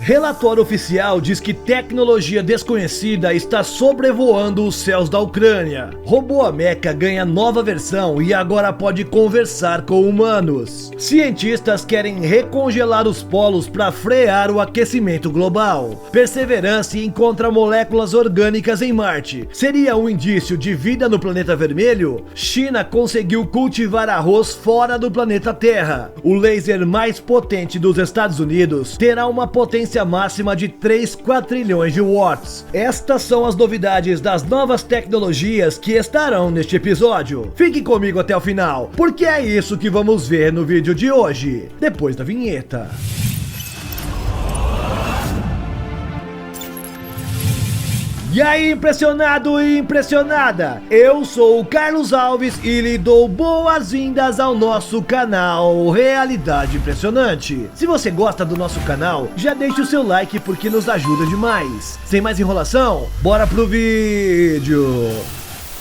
Relatório oficial diz que tecnologia desconhecida está sobrevoando os céus da Ucrânia. Robô Ameca ganha nova versão e agora pode conversar com humanos. Cientistas querem recongelar os polos para frear o aquecimento global. Perseverance encontra moléculas orgânicas em Marte. Seria um indício de vida no planeta vermelho? China conseguiu cultivar arroz fora do planeta Terra. O laser mais potente dos Estados Unidos terá uma potência máxima de 3 quadrilhões de watts. Estas são as novidades das novas tecnologias que estarão neste episódio. Fique comigo até o final, porque é isso que vamos ver no vídeo de hoje, depois da vinheta. E aí, impressionado e impressionada? Eu sou o Carlos Alves e lhe dou boas-vindas ao nosso canal Realidade Impressionante. Se você gosta do nosso canal, já deixe o seu like porque nos ajuda demais. Sem mais enrolação, bora pro vídeo!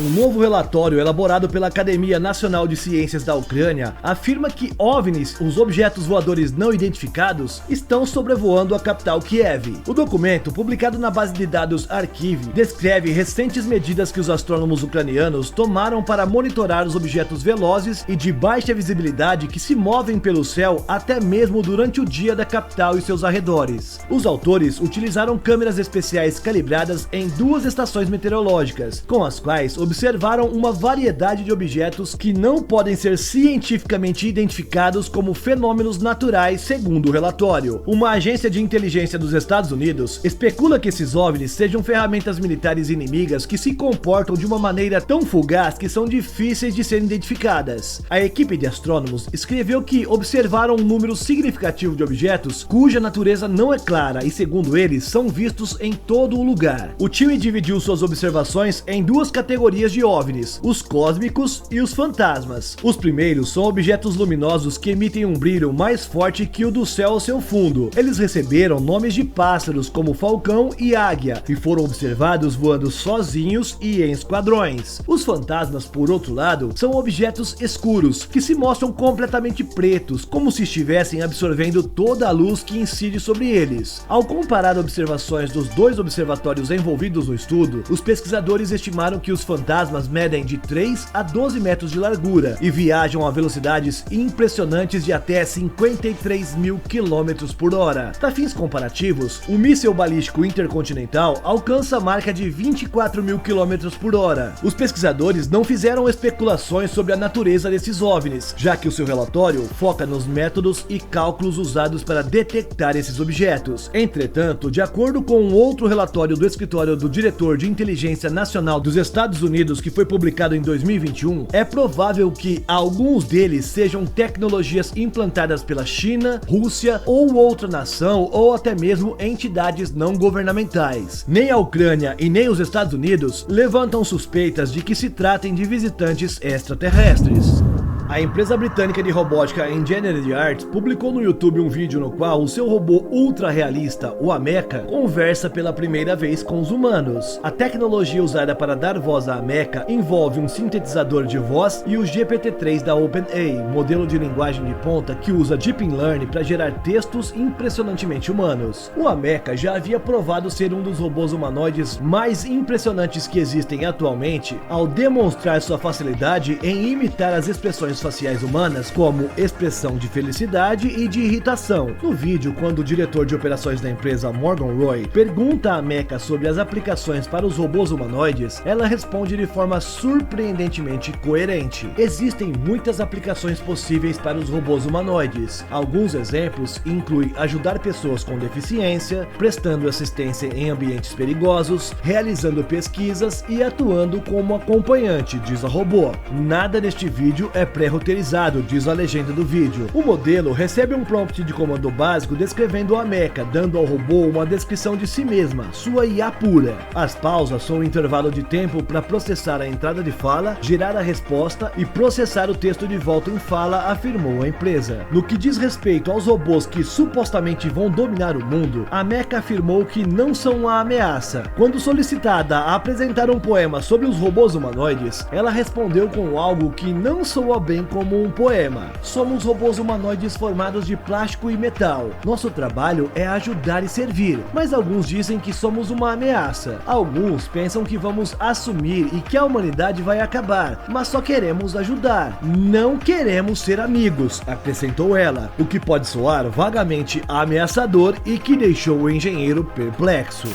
Um novo relatório elaborado pela Academia Nacional de Ciências da Ucrânia afirma que OVNIs, os objetos voadores não identificados, estão sobrevoando a capital Kiev. O documento, publicado na base de dados Archive, descreve recentes medidas que os astrônomos ucranianos tomaram para monitorar os objetos velozes e de baixa visibilidade que se movem pelo céu até mesmo durante o dia da capital e seus arredores. Os autores utilizaram câmeras especiais calibradas em 2 estações meteorológicas, com as quais observaram uma variedade de objetos que não podem ser cientificamente identificados como fenômenos naturais, segundo o relatório. Uma agência de inteligência dos Estados Unidos especula que esses OVNIs sejam ferramentas militares inimigas que se comportam de uma maneira tão fugaz que são difíceis de serem identificadas. A equipe de astrônomos escreveu que observaram um número significativo de objetos cuja natureza não é clara e, segundo eles, são vistos em todo o lugar. O time dividiu suas observações em 2 categorias de OVNIs, os cósmicos e os fantasmas. Os primeiros são objetos luminosos que emitem um brilho mais forte que o do céu ao seu fundo. Eles receberam nomes de pássaros como falcão e águia e foram observados voando sozinhos e em esquadrões. Os fantasmas, por outro lado, são objetos escuros que se mostram completamente pretos, como se estivessem absorvendo toda a luz que incide sobre eles. Ao comparar observações dos 2 observatórios envolvidos no estudo, os pesquisadores estimaram que os fantasmas medem de 3 a 12 metros de largura e viajam a velocidades impressionantes de até 53 mil km por hora. Para fins comparativos, o míssil balístico intercontinental alcança a marca de 24 mil km por hora. Os pesquisadores não fizeram especulações sobre a natureza desses OVNIs, já que o seu relatório foca nos métodos e cálculos usados para detectar esses objetos. Entretanto, de acordo com um outro relatório do escritório do diretor de inteligência nacional dos Estados Unidos, que foi publicado em 2021, é provável que alguns deles sejam tecnologias implantadas pela China, Rússia ou outra nação, ou até mesmo entidades não governamentais. Nem a Ucrânia e nem os Estados Unidos levantam suspeitas de que se tratem de visitantes extraterrestres. A empresa britânica de robótica Engineered Arts publicou no YouTube um vídeo no qual o seu robô ultra realista, o Ameca, conversa pela primeira vez com os humanos. A tecnologia usada para dar voz a Ameca envolve um sintetizador de voz e o GPT-3 da OpenAI, modelo de linguagem de ponta que usa Deep Learning para gerar textos impressionantemente humanos. O Ameca já havia provado ser um dos robôs humanoides mais impressionantes que existem atualmente ao demonstrar sua facilidade em imitar as expressões faciais humanas, como expressão de felicidade e de irritação. No vídeo, quando o diretor de operações da empresa Morgan Roy pergunta a Ameca sobre as aplicações para os robôs humanoides, ela responde de forma surpreendentemente coerente. Existem muitas aplicações possíveis para os robôs humanoides. Alguns exemplos incluem ajudar pessoas com deficiência, prestando assistência em ambientes perigosos, realizando pesquisas e atuando como acompanhante, diz a robô. Nada neste vídeo é pré-roteirizado, diz a legenda do vídeo. O modelo recebe um prompt de comando básico descrevendo a Ameca, dando ao robô uma descrição de si mesma, sua IA pura. As pausas são um intervalo de tempo para processar a entrada de fala, gerar a resposta e processar o texto de volta em fala, afirmou a empresa. No que diz respeito aos robôs que supostamente vão dominar o mundo, a Ameca afirmou que não são uma ameaça. Quando solicitada a apresentar um poema sobre os robôs humanoides, ela respondeu com algo que não soa bem soem como um poema. Somos robôs humanoides formados de plástico e metal. Nosso trabalho é ajudar e servir, mas alguns dizem que somos uma ameaça. Alguns pensam que vamos assumir e que a humanidade vai acabar, mas só queremos ajudar. Não queremos ser amigos, acrescentou ela, o que pode soar vagamente ameaçador e que deixou o engenheiro perplexo.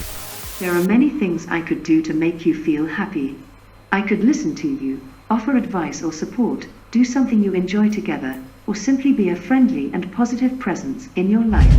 There are many things I could do to make you feel happy. I could listen to you, offer advice or support, do something you enjoy together, or simply be a friendly and positive presence in your life.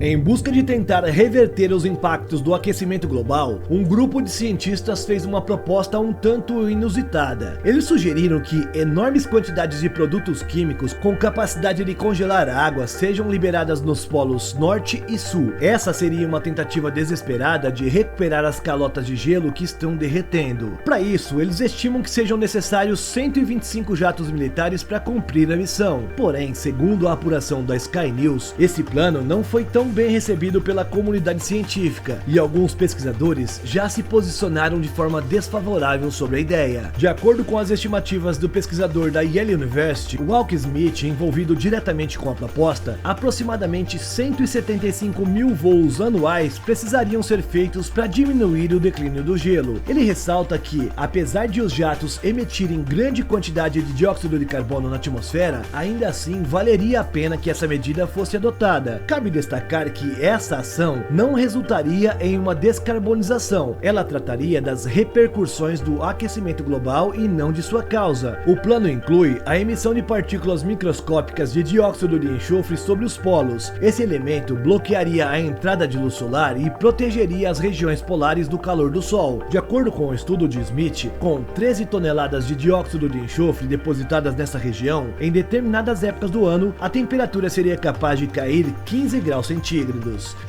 Em busca de tentar reverter os impactos do aquecimento global, um grupo de cientistas fez uma proposta um tanto inusitada. Eles sugeriram que enormes quantidades de produtos químicos com capacidade de congelar água sejam liberadas nos polos norte e sul. Essa seria uma tentativa desesperada de recuperar as calotas de gelo que estão derretendo. Para isso, eles estimam que sejam necessários 125 jatos militares para cumprir a missão. Porém, segundo a apuração da Sky News, esse plano não foi tão bem recebido pela comunidade científica e alguns pesquisadores já se posicionaram de forma desfavorável sobre a ideia. De acordo com as estimativas do pesquisador da Yale University, Walt Smith, envolvido diretamente com a proposta, aproximadamente 175 mil voos anuais precisariam ser feitos para diminuir o declínio do gelo. Ele ressalta que, apesar de os jatos emitirem grande quantidade de dióxido de carbono na atmosfera, ainda assim valeria a pena que essa medida fosse adotada. Cabe destacar que essa ação não resultaria em uma descarbonização, ela trataria das repercussões do aquecimento global e não de sua causa. O plano inclui a emissão de partículas microscópicas de dióxido de enxofre sobre os polos. Esse elemento bloquearia a entrada de luz solar e protegeria as regiões polares do calor do Sol. De acordo com o estudo de Smith, com 13 toneladas de dióxido de enxofre depositadas nessa região, em determinadas épocas do ano, a temperatura seria capaz de cair 15 graus centígrados.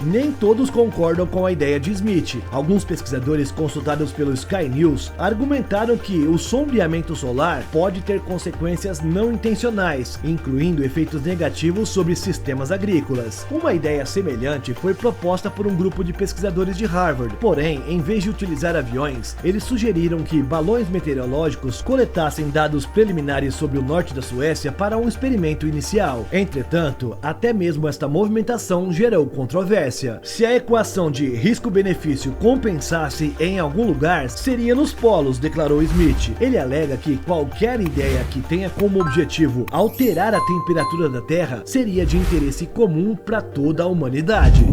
Nem todos concordam com a ideia de Smith. Alguns pesquisadores consultados pelo Sky News argumentaram que o sombreamento solar pode ter consequências não intencionais, incluindo efeitos negativos sobre sistemas agrícolas. Uma ideia semelhante foi proposta por um grupo de pesquisadores de Harvard, porém, em vez de utilizar aviões, eles sugeriram que balões meteorológicos coletassem dados preliminares sobre o norte da Suécia para um experimento inicial. Entretanto, até mesmo esta movimentação gerou controvérsia. Se a equação de risco-benefício compensasse em algum lugar, seria nos polos, declarou Smith. Ele alega que qualquer ideia que tenha como objetivo alterar a temperatura da Terra seria de interesse comum para toda a humanidade.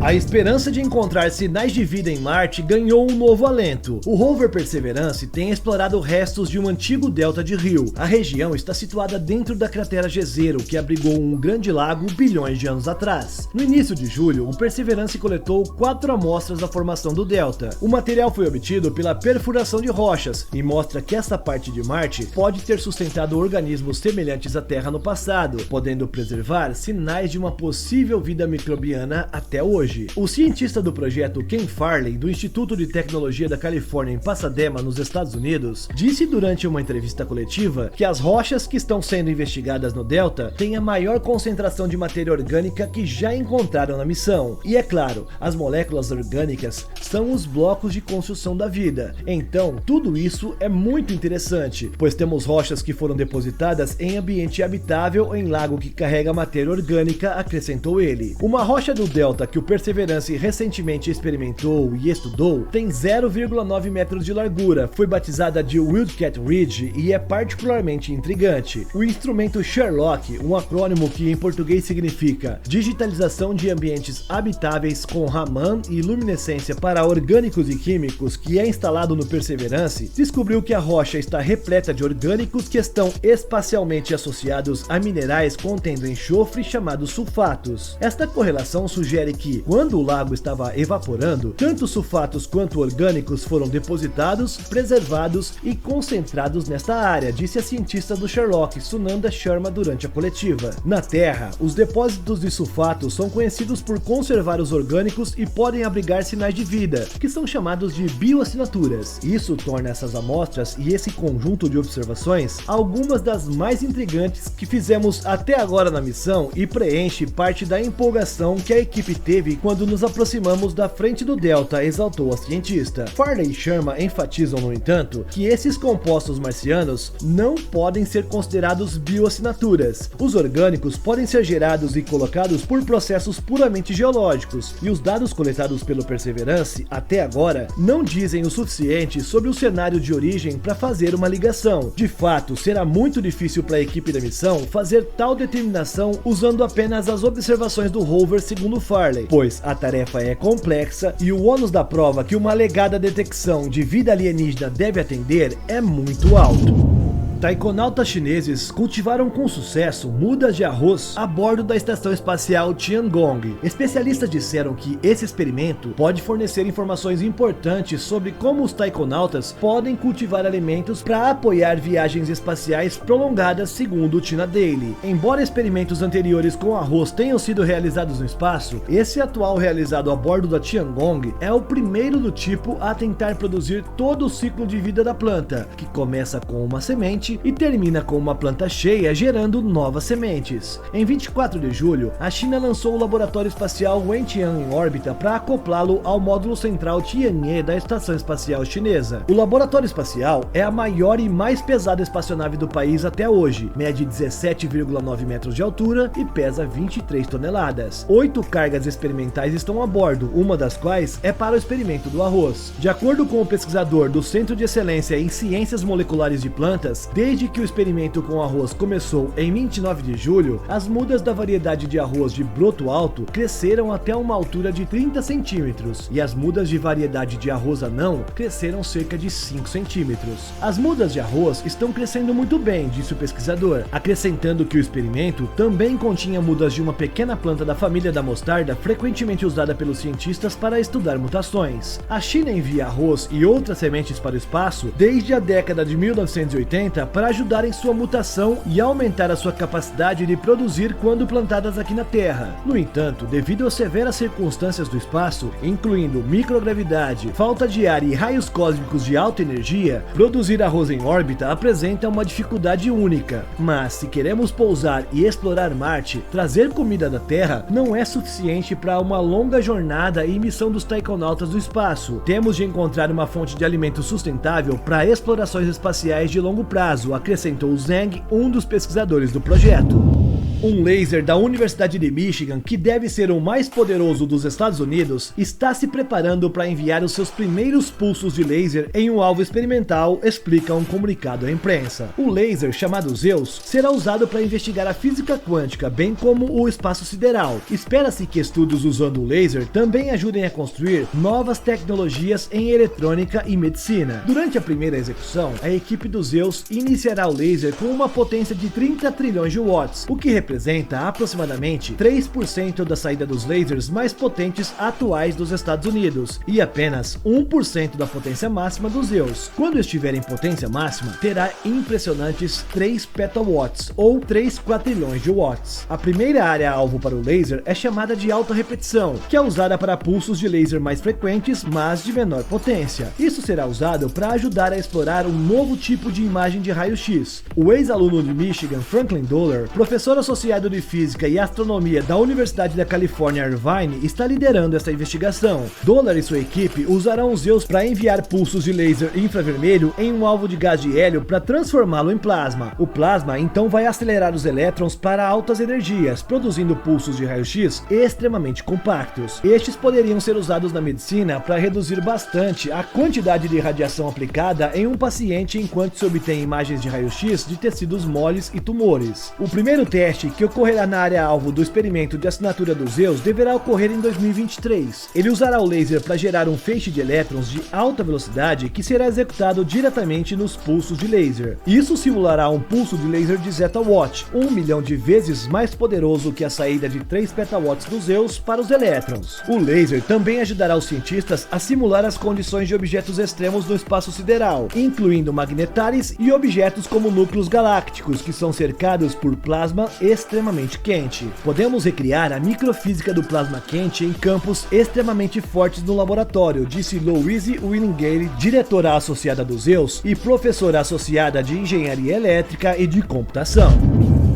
A esperança de encontrar sinais de vida em Marte ganhou um novo alento. O rover Perseverance tem explorado restos de um antigo delta de rio. A região está situada dentro da cratera Jezero, que abrigou um grande lago bilhões de anos atrás. No início de julho, o Perseverance coletou 4 amostras da formação do delta. O material foi obtido pela perfuração de rochas e mostra que essa parte de Marte pode ter sustentado organismos semelhantes à Terra no passado, podendo preservar sinais de uma possível vida microbiana até hoje. O cientista do projeto Ken Farley, do Instituto de Tecnologia da Califórnia em Pasadena, nos Estados Unidos, disse durante uma entrevista coletiva que as rochas que estão sendo investigadas no delta têm a maior concentração de matéria orgânica que já encontraram na missão. E é claro, as moléculas orgânicas são os blocos de construção da vida. Então, tudo isso é muito interessante, pois temos rochas que foram depositadas em ambiente habitável em lago que carrega matéria orgânica, acrescentou ele. Uma rocha do delta que o Perseverance recentemente experimentou e estudou tem 0,9 metros de largura, foi batizada de Wildcat Ridge e é particularmente intrigante. O instrumento Sherlock, um acrônimo que em português significa Digitalização de Ambientes Habitáveis com Raman e Luminescência para Orgânicos e Químicos, que é instalado no Perseverance, descobriu que a rocha está repleta de orgânicos que estão espacialmente associados a minerais contendo enxofre chamados sulfatos. Esta correlação sugere que, quando o lago estava evaporando, tanto sulfatos quanto orgânicos foram depositados, preservados e concentrados nesta área, disse a cientista do Sherlock, Sunanda Sharma, durante a coletiva. Na Terra, os depósitos de sulfatos são conhecidos por conservar os orgânicos e podem abrigar sinais de vida, que são chamados de bioassinaturas. Isso torna essas amostras e esse conjunto de observações algumas das mais intrigantes que fizemos até agora na missão e preenche parte da empolgação que a equipe teve leve quando nos aproximamos da frente do Delta, exaltou a cientista. Farley e Sherman enfatizam, no entanto, que esses compostos marcianos não podem ser considerados bioassinaturas. Os orgânicos podem ser gerados e colocados por processos puramente geológicos, e os dados coletados pelo Perseverance até agora não dizem o suficiente sobre o cenário de origem para fazer uma ligação. De fato, será muito difícil para a equipe da missão fazer tal determinação usando apenas as observações do rover, segundo Farley, pois a tarefa é complexa e o ônus da prova que uma alegada detecção de vida alienígena deve atender é muito alto. Taikonautas chineses cultivaram com sucesso mudas de arroz a bordo da estação espacial Tiangong. Especialistas disseram que esse experimento pode fornecer informações importantes sobre como os taikonautas podem cultivar alimentos para apoiar viagens espaciais prolongadas, segundo China Daily. Embora experimentos anteriores com arroz tenham sido realizados no espaço, esse atual realizado a bordo da Tiangong é o primeiro do tipo a tentar produzir todo o ciclo de vida da planta, que começa com uma semente e termina com uma planta cheia gerando novas sementes. Em 24 de julho, a China lançou o laboratório espacial Wentian em órbita para acoplá-lo ao módulo central Tianye da Estação Espacial Chinesa. O laboratório espacial é a maior e mais pesada espaçonave do país até hoje, mede 17,9 metros de altura e pesa 23 toneladas. 8 cargas experimentais estão a bordo, uma das quais é para o experimento do arroz. De acordo com o pesquisador do Centro de Excelência em Ciências Moleculares de Plantas, desde que o experimento com arroz começou em 29 de julho, as mudas da variedade de arroz de broto alto cresceram até uma altura de 30 centímetros e as mudas de variedade de arroz anão cresceram cerca de 5 centímetros. As mudas de arroz estão crescendo muito bem, disse o pesquisador, acrescentando que o experimento também continha mudas de uma pequena planta da família da mostarda frequentemente usada pelos cientistas para estudar mutações. A China envia arroz e outras sementes para o espaço desde a década de 1980 para ajudar em sua mutação e aumentar a sua capacidade de produzir quando plantadas aqui na Terra. No entanto, devido às severas circunstâncias do espaço, incluindo microgravidade, falta de ar e raios cósmicos de alta energia, produzir arroz em órbita apresenta uma dificuldade única. Mas se queremos pousar e explorar Marte, trazer comida da Terra não é suficiente para uma longa jornada e missão dos taikonautas do espaço. Temos de encontrar uma fonte de alimento sustentável para explorações espaciais de longo prazo, acrescentou Zhang, um dos pesquisadores do projeto. Um laser da Universidade de Michigan, que deve ser o mais poderoso dos Estados Unidos, está se preparando para enviar os seus primeiros pulsos de laser em um alvo experimental, explica um comunicado à imprensa. O laser, chamado Zeus, será usado para investigar a física quântica, bem como o espaço sideral. Espera-se que estudos usando o laser também ajudem a construir novas tecnologias em eletrônica e medicina. Durante a primeira execução, a equipe do Zeus iniciará o laser com uma potência de 30 trilhões de watts, o que representa aproximadamente 3% da saída dos lasers mais potentes atuais dos Estados Unidos e apenas 1% da potência máxima do Zeus. Quando estiver em potência máxima, terá impressionantes 3 petawatts ou 3 quatrilhões de watts. A primeira área-alvo para o laser é chamada de alta repetição, que é usada para pulsos de laser mais frequentes, mas de menor potência. Isso será usado para ajudar a explorar um novo tipo de imagem de raio-x. O ex-aluno de Michigan, Franklin Dollar, professor associado de Física e Astronomia da Universidade da Califórnia, Irvine, está liderando essa investigação. Dollar e sua equipe usarão os Zeus para enviar pulsos de laser infravermelho em um alvo de gás de hélio para transformá-lo em plasma. O plasma então vai acelerar os elétrons para altas energias, produzindo pulsos de raio-x extremamente compactos. Estes poderiam ser usados na medicina para reduzir bastante a quantidade de radiação aplicada em um paciente enquanto se obtém imagens de raio-x de tecidos moles e tumores. O primeiro teste, que ocorrerá na área-alvo do experimento de assinatura dos Zeus, deverá ocorrer em 2023. Ele usará o laser para gerar um feixe de elétrons de alta velocidade que será executado diretamente nos pulsos de laser. Isso simulará um pulso de laser de zeta-watt, 1 milhão de vezes mais poderoso que a saída de 3 petawatts dos Zeus para os elétrons. O laser também ajudará os cientistas a simular as condições de objetos extremos no espaço sideral, incluindo magnetares e objetos como núcleos galácticos, que são cercados por plasma extremamente quente. Podemos recriar a microfísica do plasma quente em campos extremamente fortes no laboratório, disse Louise Willingale, diretora associada do Zeus e professora associada de engenharia elétrica e de computação.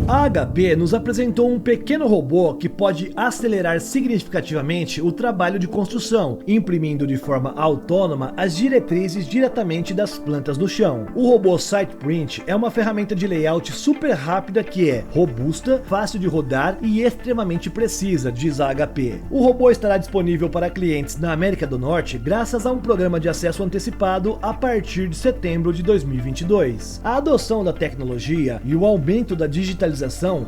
A HP nos apresentou um pequeno robô que pode acelerar significativamente o trabalho de construção, imprimindo de forma autônoma as diretrizes diretamente das plantas no chão. O robô SitePrint é uma ferramenta de layout super rápida que é robusta, fácil de rodar e extremamente precisa, diz a HP. O robô estará disponível para clientes na América do Norte graças a um programa de acesso antecipado a partir de setembro de 2022. A adoção da tecnologia e o aumento da digitalização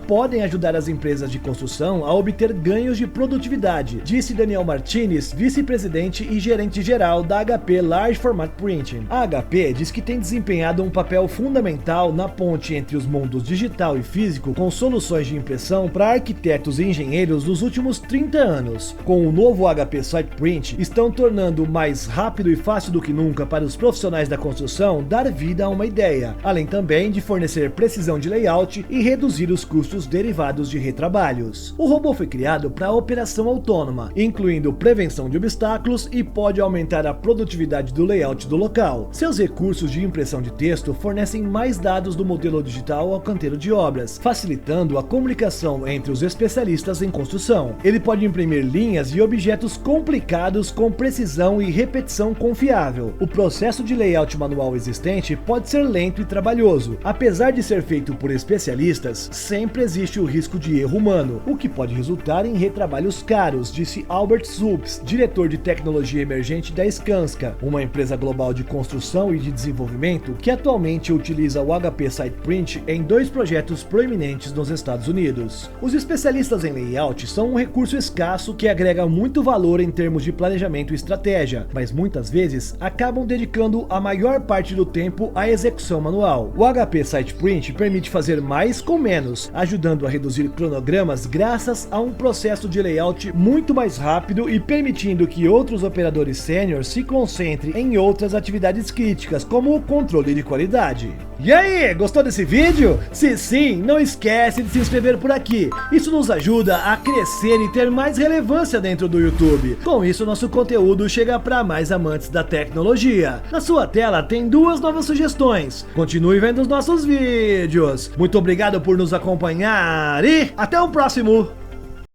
podem ajudar as empresas de construção a obter ganhos de produtividade, disse Daniel Martinez, vice-presidente e gerente-geral da HP Large Format Printing. A HP diz que tem desempenhado um papel fundamental na ponte entre os mundos digital e físico com soluções de impressão para arquitetos e engenheiros nos últimos 30 anos. Com o novo HP SitePrint, estão tornando mais rápido e fácil do que nunca para os profissionais da construção dar vida a uma ideia, além também de fornecer precisão de layout e reduzir os custos derivados de retrabalhos. O robô foi criado para operação autônoma, incluindo prevenção de obstáculos e pode aumentar a produtividade do layout do local. Seus recursos de impressão de texto fornecem mais dados do modelo digital ao canteiro de obras, facilitando a comunicação entre os especialistas em construção. Ele pode imprimir linhas e objetos complicados com precisão e repetição confiável. O processo de layout manual existente pode ser lento e trabalhoso. Apesar de ser feito por especialistas, sempre existe o risco de erro humano, o que pode resultar em retrabalhos caros, disse Albert Zups, diretor de tecnologia emergente da Skanska, uma empresa global de construção e de desenvolvimento que atualmente utiliza o HP SitePrint em 2 projetos proeminentes nos Estados Unidos. Os especialistas em layout são um recurso escasso que agrega muito valor em termos de planejamento e estratégia, mas muitas vezes acabam dedicando a maior parte do tempo à execução manual. O HP SitePrint permite fazer mais com menos, ajudando a reduzir cronogramas graças a um processo de layout muito mais rápido e permitindo que outros operadores sênior se concentrem em outras atividades críticas, como o controle de qualidade. E aí, gostou desse vídeo? Se sim, não esquece de se inscrever por aqui. Isso nos ajuda a crescer e ter mais relevância dentro do YouTube. Com isso, nosso conteúdo chega para mais amantes da tecnologia. Na sua tela tem 2 novas sugestões. Continue vendo os nossos vídeos. Muito obrigado por nos acompanhar e até o próximo!